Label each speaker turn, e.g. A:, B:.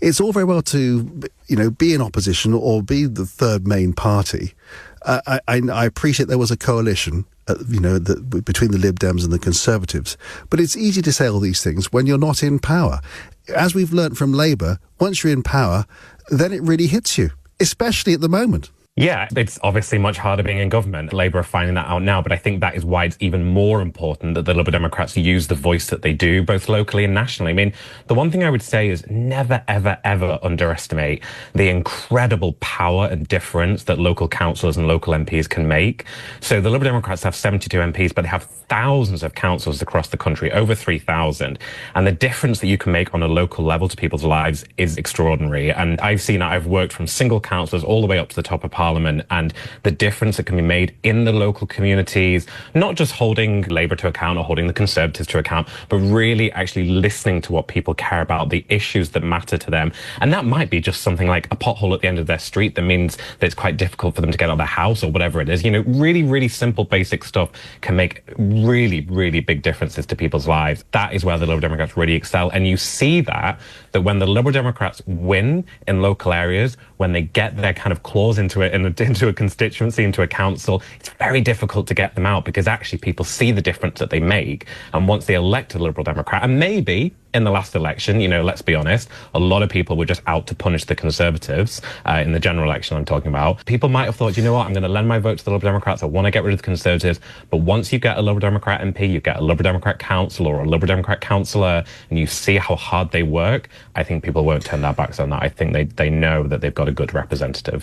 A: it's all very well to, be in opposition or be the third main party. I appreciate there was a coalition, between the Lib Dems and the Conservatives, but it's easy to say all these things when you're not in power. As we've learnt from Labour, once you're in power, then it really hits you, especially at the moment.
B: Yeah, it's obviously much harder being in government. Labour are finding that out now, but I think that is why it's even more important that the Liberal Democrats use the voice that they do, both locally and nationally. I mean, the one thing I would say is never, ever, ever underestimate the incredible power and difference that local councillors and local MPs can make. So the Liberal Democrats have 72 MPs, but they have thousands of councillors across the country, over 3,000. And the difference that you can make on a local level to people's lives is extraordinary. And I've worked from single councillors all the way up to the top of Parliament, and the difference that can be made in the local communities, not just holding Labour to account or holding the Conservatives to account, but really actually listening to what people care about, the issues that matter to them. And that might be just something like a pothole at the end of their street that means that it's quite difficult for them to get out of their house or whatever it is. Really, really simple, basic stuff can make really, really big differences to people's lives. That is where the Liberal Democrats really excel. And you see that when the Liberal Democrats win in local areas, when they get their kind of claws into it, into a constituency, into a council, it's very difficult to get them out because actually people see the difference that they make. And once they elect a Liberal Democrat, and maybe in the last election, let's be honest, a lot of people were just out to punish the Conservatives in the general election I'm talking about. People might have thought, I'm going to lend my vote to the Liberal Democrats. I want to get rid of the Conservatives. But once you get a Liberal Democrat MP, you get a Liberal Democrat council or a Liberal Democrat councillor, and you see how hard they work, I think people won't turn their backs on that. I think they know that they've got a good representative.